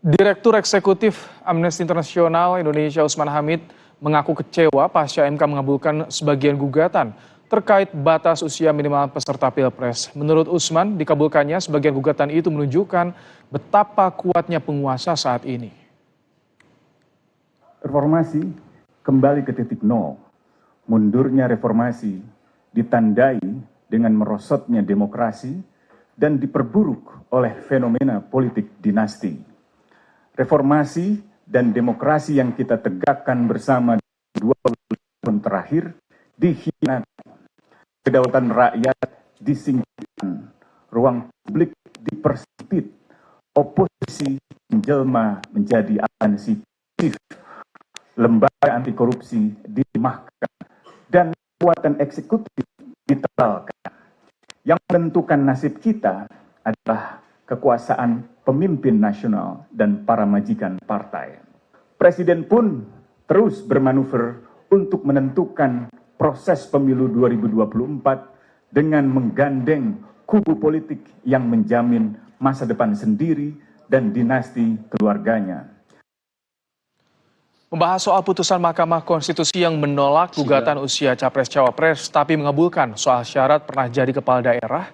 Direktur Eksekutif Amnesty International Indonesia Usman Hamid mengaku kecewa pasca MK mengabulkan sebagian gugatan terkait batas usia minimal peserta Pilpres. Menurut Usman, dikabulkannya sebagian gugatan itu menunjukkan betapa kuatnya penguasa saat ini. Reformasi kembali ke titik nol. Mundurnya reformasi ditandai dengan merosotnya demokrasi dan diperburuk oleh fenomena politik dinasti. Reformasi dan demokrasi yang kita tegakkan bersama 20 tahun terakhir dikhianati. Kedaulatan rakyat disingkirkan, ruang publik dipersempit, oposisi menjelma menjadi ansipasif, lembaga anti korupsi dilemahkan, dan kekuatan eksekutif ditebalkan. Yang menentukan nasib kita adalah kekuasaan pemimpin nasional dan para majikan partai. Presiden pun terus bermanuver untuk menentukan proses pemilu 2024 dengan menggandeng kubu politik yang menjamin masa depan sendiri dan dinasti keluarganya. Membahas soal putusan Mahkamah Konstitusi yang menolak gugatan usia Capres-Cawapres tapi mengabulkan soal syarat pernah jadi kepala daerah,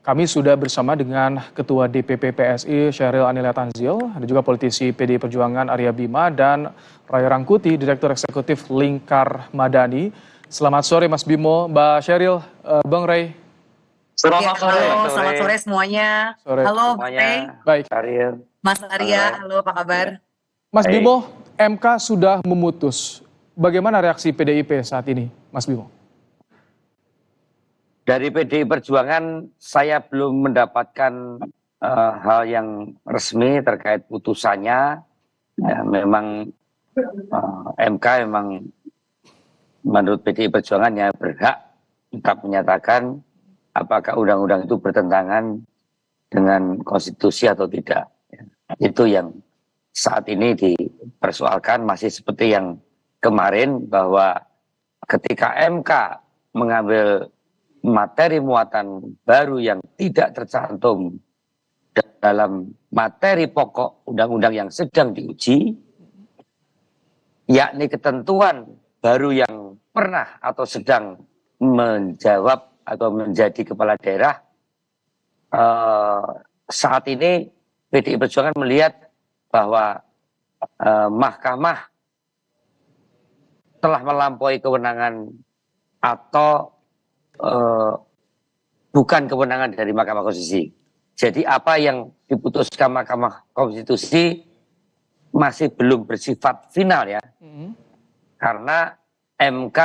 kami sudah bersama dengan Ketua DPP PSI Syahril Anila Tanzil, ada juga politisi PDI Perjuangan Arya Bima dan Ray Rangkuti, Direktur Eksekutif Lingkar Madani. Selamat sore Mas Bimo, Mbak Syahril, Bang Ray. Selamat sore semuanya. Sore. Halo semuanya. Ray. Baik. Mas Arya, halo apa kabar? Mas Bimo, MK sudah memutus. Bagaimana reaksi PDIP saat ini, Mas Bimo? Dari PDI Perjuangan saya belum mendapatkan hal yang resmi terkait putusannya. Ya, memang MK memang menurut PDI Perjuangan ya berhak tetap menyatakan apakah undang-undang itu bertentangan dengan konstitusi atau tidak. Itu yang saat ini dipersoalkan, masih seperti yang kemarin bahwa ketika MK mengambil materi muatan baru yang tidak tercantum dalam materi pokok undang-undang yang sedang diuji, yakni ketentuan baru yang pernah atau sedang menjawab atau menjadi kepala daerah, saat ini PDI Perjuangan melihat bahwa Mahkamah telah melampaui kewenangan atau bukan kewenangan dari Mahkamah Konstitusi. Jadi apa yang diputuskan Mahkamah Konstitusi masih belum bersifat final ya. Karena MK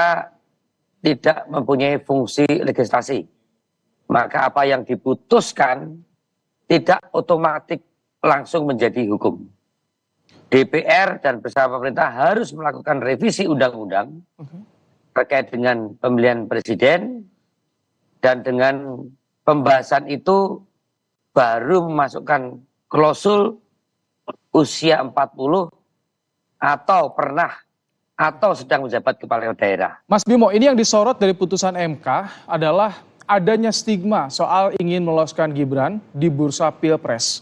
tidak mempunyai fungsi legislasi. Maka apa yang diputuskan tidak otomatis langsung menjadi hukum. DPR dan bersama pemerintah harus melakukan revisi undang-undang terkait dengan pemilihan presiden, dan dengan pembahasan itu baru memasukkan klausul usia 40 atau pernah atau sedang menjabat kepala daerah. Mas Bimo, ini yang disorot dari putusan MK adalah adanya stigma soal ingin meloloskan Gibran di bursa Pilpres.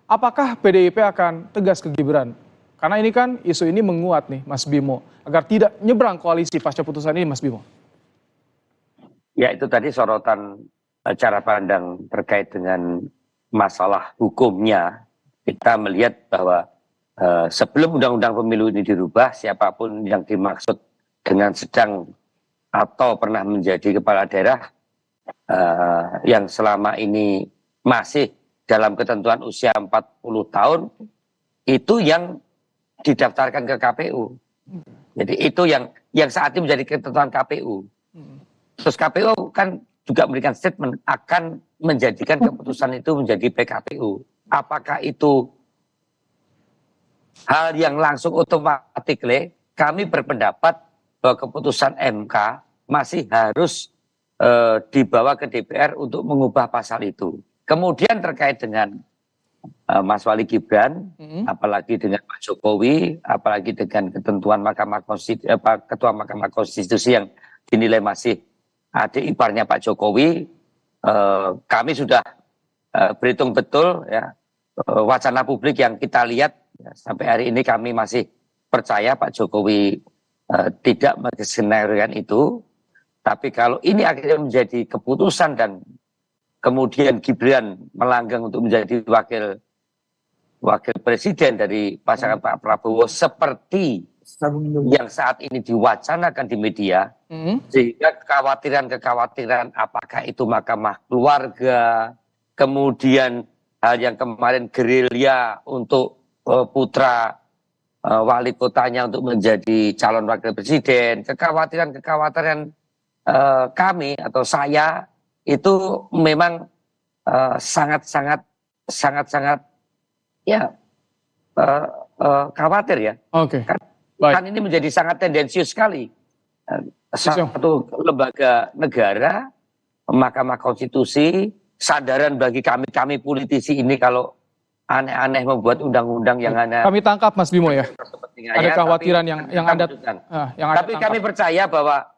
Apakah PDIP akan tegas ke Gibran? Karena ini kan isu ini menguat nih Mas Bimo, agar tidak nyebrang koalisi pasca putusan ini Mas Bimo. Ya, itu tadi sorotan cara pandang terkait dengan masalah hukumnya. Kita melihat bahwa sebelum undang-undang pemilu ini dirubah, siapapun yang dimaksud dengan sedang atau pernah menjadi kepala daerah yang selama ini masih dalam ketentuan usia 40 tahun, itu yang didaftarkan ke KPU. Jadi itu yang saat ini menjadi ketentuan KPU. Terus KPU kan juga memberikan statement akan menjadikan keputusan itu menjadi PKPU. Apakah itu hal yang langsung otomatis? Kami berpendapat bahwa keputusan MK masih harus dibawa ke DPR untuk mengubah pasal itu. Kemudian terkait dengan Mas Wali Gibran, apalagi dengan Pak Jokowi, apalagi dengan ketentuan Ketua Mahkamah Konstitusi yang dinilai masih adik iparnya Pak Jokowi, kami sudah berhitung betul ya wacana publik yang kita lihat sampai hari ini kami masih percaya Pak Jokowi tidak mengeskenariokan itu. Tapi kalau ini akhirnya menjadi keputusan dan kemudian Gibran melanggang untuk menjadi wakil presiden dari pasangan Pak Prabowo seperti yang saat ini diwacanakan di media, sehingga kekhawatiran apakah itu mahkamah keluarga, kemudian hal yang kemarin gerilya untuk putra wali kotanya untuk menjadi calon wakil presiden, kekhawatiran kami atau saya itu memang sangat ya khawatir ya. Oke. Kan ini menjadi sangat tendensius sekali. Satu lembaga negara, Mahkamah Konstitusi, sadaran bagi kami Ya. politisi ini kalau aneh-aneh membuat undang-undang yang hanya Kami tangkap Mas Bimo ya. Ada kekhawatiran yang Anda tapi kami percaya bahwa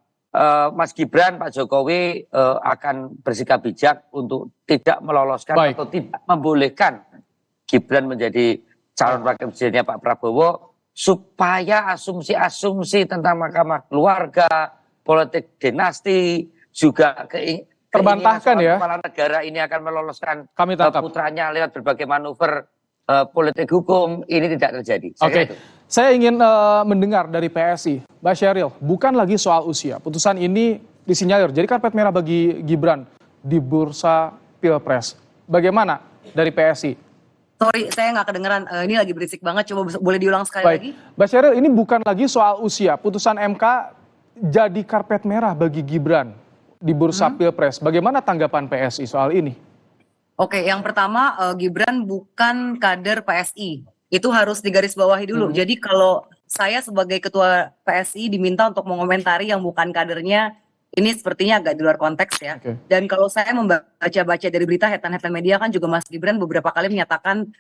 Mas Gibran, Pak Jokowi akan bersikap bijak untuk tidak meloloskan atau tidak membolehkan Gibran menjadi calon wakil presidennya Pak Prabowo, supaya asumsi-asumsi tentang mahkamah keluarga, politik dinasti, juga terbantahkan ya. Kepala negara ini akan meloloskan putranya lewat berbagai manuver politik hukum, ini tidak terjadi. Oke. Saya ingin mendengar dari PSI, Mbak Sheryl, bukan lagi soal usia. Putusan ini disinyalir jadi karpet merah bagi Gibran di bursa Pilpres. Bagaimana dari PSI? Sorry, saya nggak kedengeran. Ini lagi berisik banget. Coba boleh diulang sekali lagi? Mbak Sheryl, ini bukan lagi soal usia. Putusan MK jadi karpet merah bagi Gibran di bursa Pilpres. Bagaimana tanggapan PSI soal ini? Oke, yang pertama Gibran bukan kader PSI. Itu harus digarisbawahi dulu. Jadi kalau saya sebagai ketua PSI diminta untuk mengomentari yang bukan kadernya, ini sepertinya agak di luar konteks ya. Dan kalau saya membaca-baca dari berita headline media kan juga Mas Gibran beberapa kali menyatakan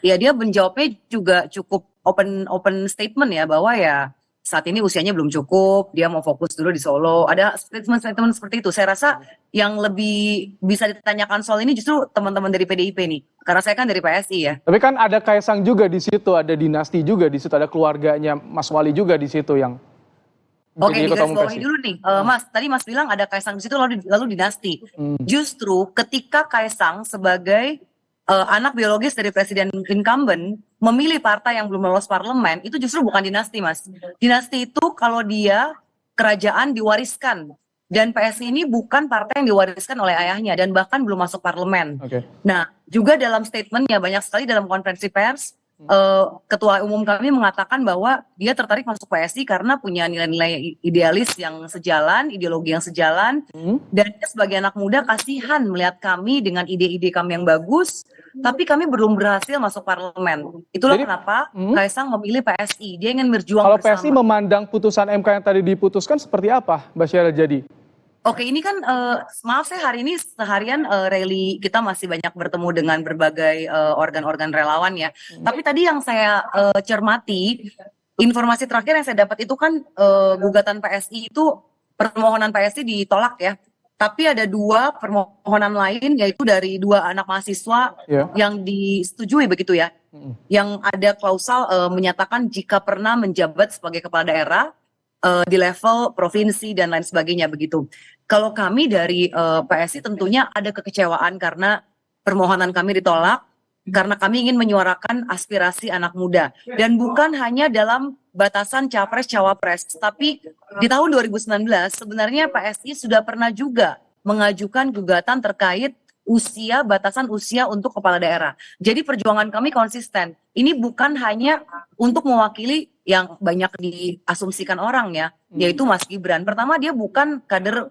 ya dia menjawabnya juga cukup open statement ya, bahwa ya saat ini usianya belum cukup, dia mau fokus dulu di Solo. Ada statement seperti itu. Saya rasa yang lebih bisa ditanyakan soal ini justru teman-teman dari PDIP nih. Karena saya kan dari PSI ya. Tapi kan ada Kaisang juga di situ, ada dinasti juga di situ, ada keluarganya Mas Wali juga di situ yang Oke, digarisbawahi dulu nih, Mas. Tadi Mas bilang ada Kaisang di situ lalu dinasti. Justru ketika Kaisang sebagai anak biologis dari presiden incumbent memilih partai yang belum lolos parlemen, itu justru bukan dinasti, Mas. Dinasti itu kalau dia kerajaan diwariskan, dan PSI ini bukan partai yang diwariskan oleh ayahnya dan bahkan belum masuk parlemen. Nah, juga dalam statementnya banyak sekali dalam konferensi pers, ketua umum kami mengatakan bahwa dia tertarik masuk PSI karena punya nilai-nilai idealis yang sejalan, ideologi yang sejalan, dan dia sebagai anak muda kasihan melihat kami dengan ide-ide kami yang bagus, tapi kami belum berhasil masuk parlemen. Itulah kenapa Kaisang memilih PSI. Dia ingin berjuang kalau bersama. PSI memandang putusan MK yang tadi diputuskan seperti apa, Mbak Sheryl jadi? Oke, ini kan maaf saya hari ini seharian rally kita masih banyak bertemu dengan berbagai organ-organ relawan ya. Tapi tadi yang saya cermati, informasi terakhir yang saya dapat itu kan gugatan PSI itu, permohonan PSI ditolak ya. Tapi ada dua permohonan lain, yaitu dari dua anak mahasiswa yang disetujui begitu ya. Yang ada klausal menyatakan jika pernah menjabat sebagai kepala daerah di level provinsi dan lain sebagainya begitu. Kalau kami dari PSI tentunya ada kekecewaan karena permohonan kami ditolak, karena kami ingin menyuarakan aspirasi anak muda. Dan bukan hanya dalam batasan capres-cawapres, tapi di tahun 2019 sebenarnya PSI sudah pernah juga mengajukan gugatan terkait usia, batasan usia untuk kepala daerah. Jadi perjuangan kami konsisten. Ini bukan hanya untuk mewakili yang banyak diasumsikan orang ya, yaitu Mas Gibran. Pertama, dia bukan kader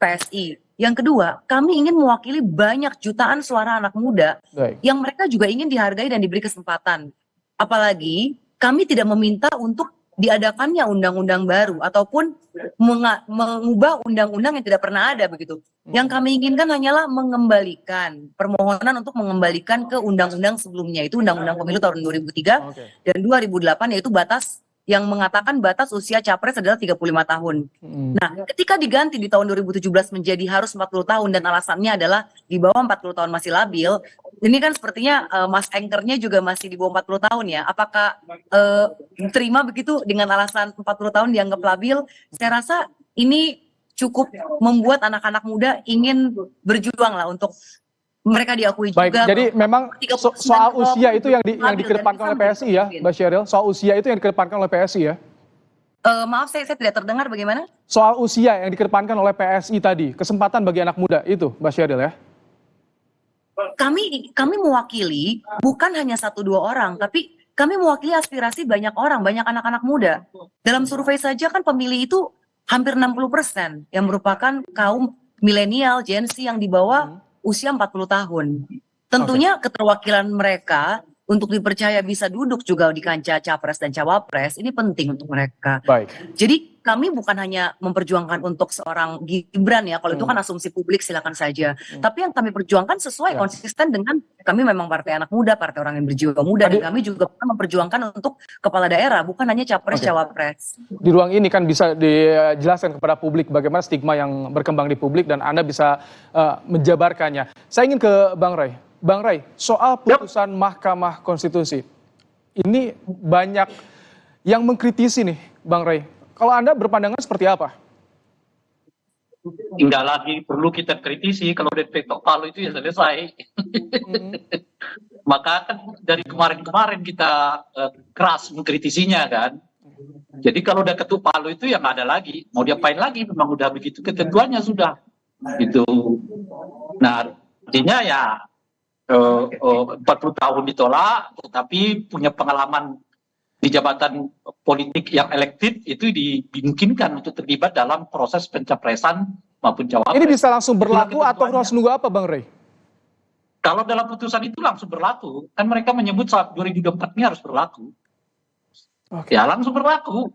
PSI. Yang kedua, kami ingin mewakili banyak jutaan suara anak muda yang mereka juga ingin dihargai dan diberi kesempatan. Apalagi kami tidak meminta untuk diadakannya undang-undang baru ataupun mengubah undang-undang yang tidak pernah ada begitu. Yang kami inginkan hanyalah mengembalikan permohonan untuk mengembalikan ke undang-undang sebelumnya, itu Undang-Undang Pemilu tahun 2003 dan 2008, yaitu batas yang mengatakan batas usia capres adalah 35 tahun. Nah, ketika diganti di tahun 2017 menjadi harus 40 tahun dan alasannya adalah di bawah 40 tahun masih labil, ini kan sepertinya Mas Anchor-nya juga masih di bawah 40 tahun ya. Apakah diterima begitu dengan alasan 40 tahun dianggap labil? Saya rasa ini cukup membuat anak-anak muda ingin berjuang lah untuk mereka diakui Baik, juga. jadi memang soal usia itu yang dikedepankan oleh PSI ya, Mbak Sheryl. Soal usia itu yang dikedepankan oleh PSI ya. Maaf, saya tidak terdengar bagaimana? Soal usia yang dikedepankan oleh PSI tadi, kesempatan bagi anak muda itu, Mbak Sheryl ya. Kami mewakili bukan hanya 1-2 orang, tapi kami mewakili aspirasi banyak orang, banyak anak-anak muda. Dalam survei saja kan pemilih itu hampir 60% yang merupakan kaum milenial, Gen Z yang di bawah usia 40 tahun. Tentunya keterwakilan mereka untuk dipercaya bisa duduk juga di kancah capres dan cawapres, ini penting untuk mereka. Baik. Jadi kami bukan hanya memperjuangkan untuk seorang Gibran ya, kalau itu kan asumsi publik silakan saja. Tapi yang kami perjuangkan sesuai konsisten dengan kami memang partai anak muda, partai orang yang berjiwa muda, dan kami juga pernah memperjuangkan untuk kepala daerah, bukan hanya capres cawapres. Di ruang ini kan bisa dijelaskan kepada publik bagaimana stigma yang berkembang di publik dan Anda bisa menjabarkannya. Saya ingin ke Bang Ray. Bang Ray, soal putusan Mahkamah Konstitusi, ini banyak yang mengkritisi nih, Bang Ray. Kalau Anda berpandangan seperti apa? Enggak lagi perlu kita kritisi, kalau udah ketok palu itu ya selesai. Maka kan dari kemarin-kemarin kita keras mengkritisinya kan. Jadi kalau udah ketuk palu itu ya nggak ada lagi. Mau diapain lagi, memang udah begitu ketentuannya sudah. Gitu. Nah artinya ya 40 tahun ditolak, tetapi punya pengalaman di jabatan politik yang elektif itu dimungkinkan untuk terlibat dalam proses pencapresan maupun cawapres. Ini bisa langsung berlaku atau harus nunggu apa, Bang Ray? Kalau dalam putusan itu langsung berlaku, kan mereka menyebut saat 2024 ini harus berlaku. Ya langsung berlaku.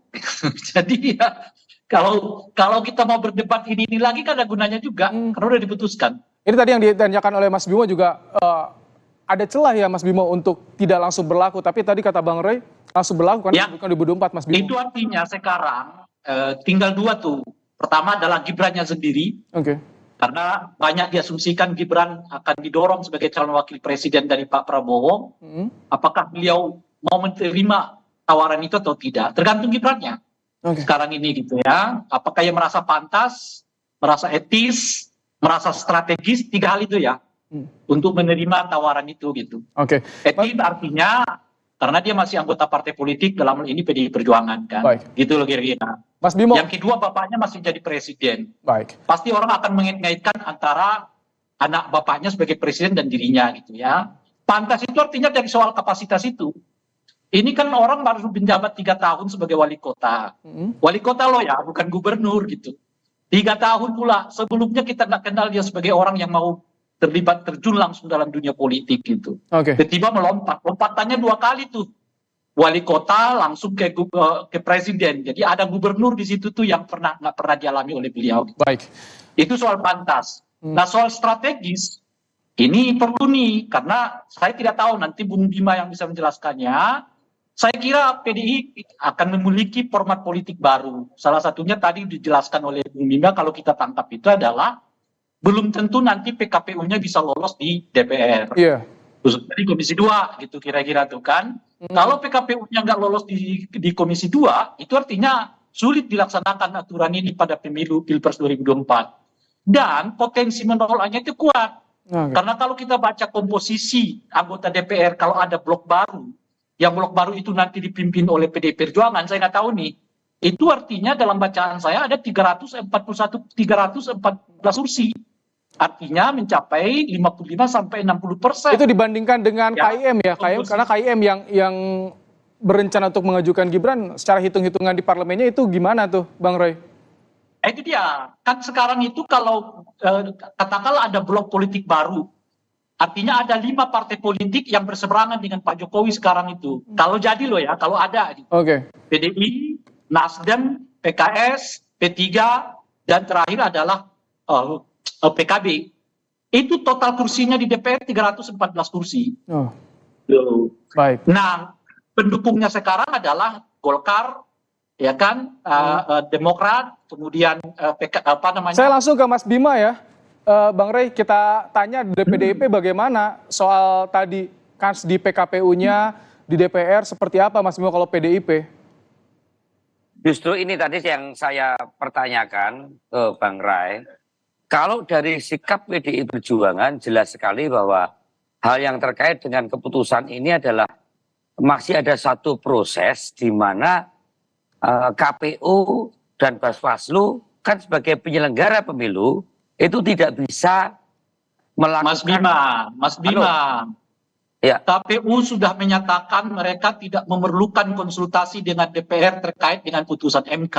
Jadi ya kalau kita mau berdebat ini lagi kan ada gunanya juga, karena udah diputuskan. Ini tadi yang ditanyakan oleh Mas Bimo juga ada celah ya Mas Bimo untuk tidak langsung berlaku, tapi tadi kata Bang Ray langsung berlaku kan bukan 2024 Mas Bimo. Itu artinya sekarang tinggal dua tuh. Pertama adalah Gibrannya sendiri. Karena banyak diasumsikan Gibran akan didorong sebagai calon wakil presiden dari Pak Prabowo. Apakah beliau mau menerima tawaran itu atau tidak? Tergantung Gibrannya. Sekarang ini gitu ya. Apakah ia merasa pantas, merasa etis, merasa strategis, 3 hal itu ya. Untuk menerima tawaran itu gitu. Etis artinya karena dia masih anggota partai politik, dalam hal ini PDI Perjuangan kan. Gitu loh kira-kira. Mas Bimo. Yang kedua bapaknya masih jadi presiden. Baik. Pasti orang akan mengait-ngaitkan antara anak bapaknya sebagai presiden dan dirinya gitu ya. Pantas itu artinya dari soal kapasitas itu. Ini kan orang baru menjabat 3 tahun sebagai wali kota. Wali kota loh ya, bukan gubernur gitu. 3 tahun pula, sebelumnya kita nggak kenal dia sebagai orang yang mau terjun langsung dalam dunia politik gitu. Tiba-tiba melompat, lompatannya 2 kali tuh. Wali kota langsung ke presiden. Jadi ada gubernur di situ tuh yang nggak pernah dialami oleh beliau. Baik. Itu soal pantas. Nah soal strategis, ini perlu nih, karena saya tidak tahu nanti Bung Bima yang bisa menjelaskannya. Saya kira PDI akan memiliki format politik baru. Salah satunya tadi dijelaskan oleh Bung Bima, kalau kita tangkap itu adalah belum tentu nanti PKPU-nya bisa lolos di DPR. Khususnya di Komisi 2 gitu kira-kira tuh kan. Kalau PKPU-nya nggak lolos di Komisi 2, itu artinya sulit dilaksanakan aturan ini pada pemilu Pilpres 2024. Dan potensi menolaknya itu kuat. Karena kalau kita baca komposisi anggota DPR, kalau ada blok baru, yang blok baru itu nanti dipimpin oleh PDI Perjuangan, saya nggak tahu nih. Itu artinya dalam bacaan saya ada 314 kursi. Artinya mencapai 55-60%. Itu dibandingkan dengan KIM ya, KIM, karena KIM yang berencana untuk mengajukan Gibran secara hitung-hitungan di parlemennya itu gimana tuh, Bang Roy? Itu dia, kan sekarang itu kalau katakanlah ada blok politik baru, artinya ada 5 partai politik yang berseberangan dengan Pak Jokowi sekarang itu. Kalau jadi loh ya, kalau ada. PDI, Nasdem, PKS, P3, dan terakhir adalah PKB. Itu total kursinya di DPR 314 kursi. Baik. Nah, pendukungnya sekarang adalah Golkar, ya kan, Demokrat, kemudian Saya langsung ke Mas Bima ya. Bang Rey, kita tanya di PDIP bagaimana soal tadi kans di PKPU-nya, di DPR seperti apa Mas Bima kalau PDIP? Justru ini tadi yang saya pertanyakan ke Bang Ray. Kalau dari sikap PDI Perjuangan jelas sekali bahwa hal yang terkait dengan keputusan ini adalah masih ada satu proses di mana KPU dan Bawaslu kan sebagai penyelenggara pemilu itu tidak bisa melakukan. Mas Bima, ya. KPU sudah menyatakan mereka tidak memerlukan konsultasi dengan DPR terkait dengan putusan MK.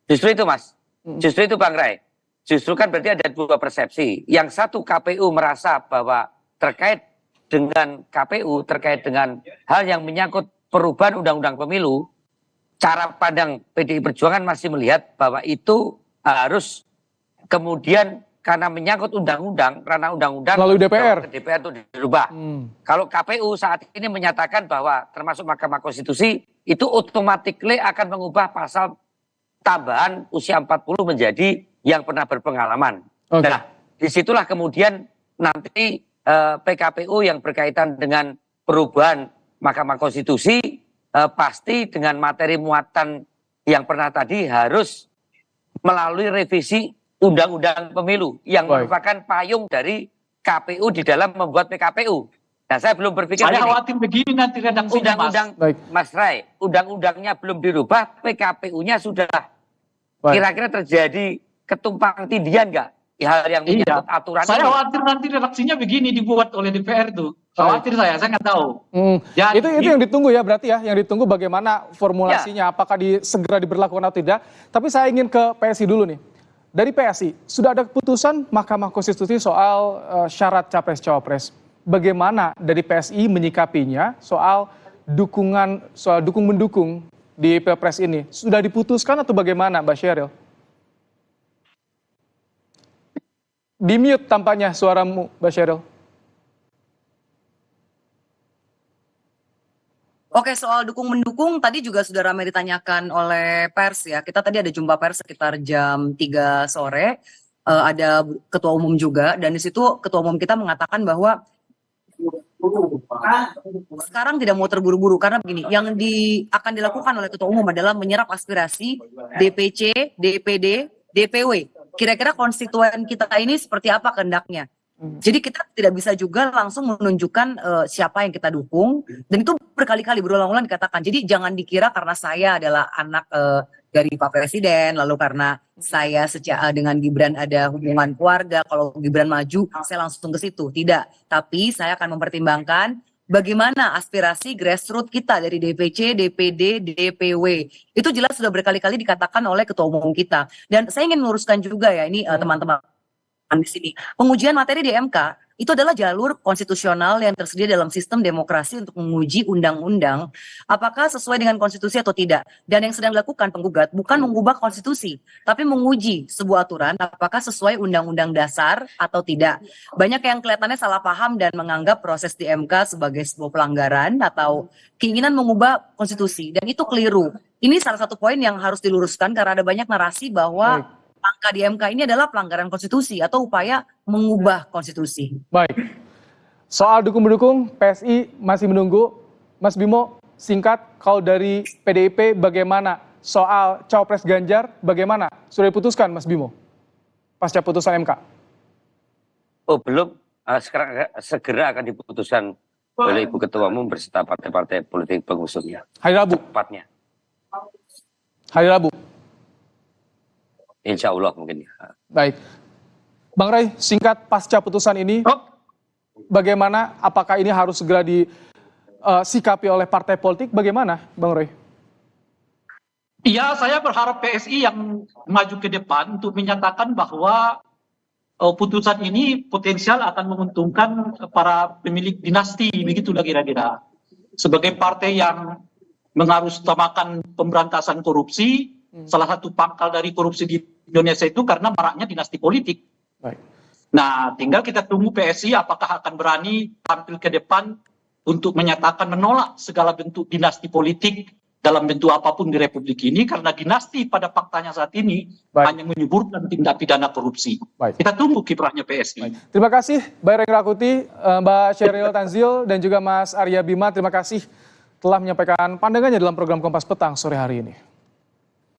Justru itu Mas, justru itu Bang Ray. Justru kan berarti ada dua persepsi. Yang satu KPU merasa bahwa terkait dengan KPU, terkait dengan hal yang menyangkut perubahan undang-undang pemilu, cara pandang PDI Perjuangan masih melihat bahwa itu harus kemudian karena menyangkut undang-undang, karena undang-undang melalui DPR. Ke DPR itu dirubah. Kalau KPU saat ini menyatakan bahwa termasuk Mahkamah Konstitusi itu otomatis akan mengubah pasal tambahan usia 40 menjadi yang pernah berpengalaman. Okay. Nah, disitulah kemudian nanti PKPU yang berkaitan dengan perubahan Mahkamah Konstitusi pasti dengan materi muatan yang pernah tadi harus melalui revisi Undang-Undang Pemilu yang merupakan payung dari KPU di dalam membuat PKPU. Nah, saya belum berpikir saya khawatir begini nanti redaksinya, undang-undang Mas Ray, undang-undangnya belum dirubah, PKPU-nya sudah kira-kira terjadi ketumpang tindian nggak? Hal yang menyangkut aturan saya ini. khawatir nanti redaksinya begini dibuat oleh DPR tuh. Khawatir saya nggak tahu. Jadi, itu yang ditunggu ya berarti ya, yang ditunggu bagaimana formulasinya, apakah segera diberlakukan atau tidak. Tapi saya ingin ke PSI dulu nih. Dari PSI, sudah ada keputusan Mahkamah Konstitusi soal syarat Capres-Cawapres. Bagaimana dari PSI menyikapinya soal dukung-mendukung di Pilpres ini? Sudah diputuskan atau bagaimana Mbak Sheryl? Di-mute tampaknya suaramu, Mbak Sheryl. Oke, soal dukung-mendukung tadi juga sudah ramai ditanyakan oleh pers ya. Kita tadi ada jumpa pers sekitar jam 3 sore. Ada ketua umum juga, dan di situ ketua umum kita mengatakan bahwa sekarang tidak mau terburu-buru karena begini, yang akan dilakukan oleh ketua umum adalah menyerap aspirasi DPC, DPD, DPW. Kira-kira konstituen kita ini seperti apa kehendaknya. Jadi kita tidak bisa juga langsung menunjukkan siapa yang kita dukung, dan itu berkali-kali berulang-ulang dikatakan. Jadi jangan dikira karena saya adalah anak dari Pak Presiden, lalu karena saya dengan Gibran ada hubungan keluarga, kalau Gibran maju saya langsung ke situ. Tidak, tapi saya akan mempertimbangkan bagaimana aspirasi grassroots kita dari DPC, DPD, DPW. Itu jelas sudah berkali-kali dikatakan oleh ketua umum kita. Dan saya ingin meluruskan juga ya, ini teman-teman di sini. Pengujian materi di MK itu adalah jalur konstitusional yang tersedia dalam sistem demokrasi untuk menguji undang-undang apakah sesuai dengan konstitusi atau tidak. Dan yang sedang dilakukan penggugat bukan mengubah konstitusi, tapi menguji sebuah aturan apakah sesuai undang-undang dasar atau tidak. Banyak yang kelihatannya salah paham dan menganggap proses di MK sebagai sebuah pelanggaran atau keinginan mengubah konstitusi, dan itu keliru. Ini salah satu poin yang harus diluruskan karena ada banyak narasi bahwa angka di MK ini adalah pelanggaran konstitusi atau upaya mengubah konstitusi. Baik. Soal dukung-mendukung, PSI masih menunggu. Mas Bimo, singkat, kalau dari PDIP bagaimana? Soal Cawapres Ganjar bagaimana? Sudah diputuskan Mas Bimo? Pasca putusan MK? Oh belum, segera akan diputuskan oleh Ibu Ketua Umum berserta partai-partai politik pengusungnya. Hari Rabu? Tepatnya. Hari Rabu? Insya Allah mungkin. Baik. Bang Ray, singkat pasca putusan ini, bagaimana? Apakah ini harus segera disikapi oleh partai politik? Bagaimana, Bang Ray? Iya, saya berharap PSI yang maju ke depan untuk menyatakan bahwa putusan ini potensial akan menguntungkan para pemilik dinasti, begitulah kira-kira. Sebagai partai yang mengharusutamakan pemberantasan korupsi, salah satu pangkal dari korupsi di Indonesia itu karena maraknya dinasti politik. Baik. Nah, tinggal kita tunggu PSI apakah akan berani tampil ke depan untuk menyatakan menolak segala bentuk dinasti politik dalam bentuk apapun di Republik ini, karena dinasti pada faktanya saat ini Baik. hanya menyuburkan tindak pidana korupsi. Baik. Kita tunggu kiprahnya PSI. Terima kasih Mbak Reng Rakuti, Mbak Sheryl Tanzil, dan juga Mas Arya Bima. Terima kasih telah menyampaikan pandangannya dalam program Kompas Petang sore hari ini.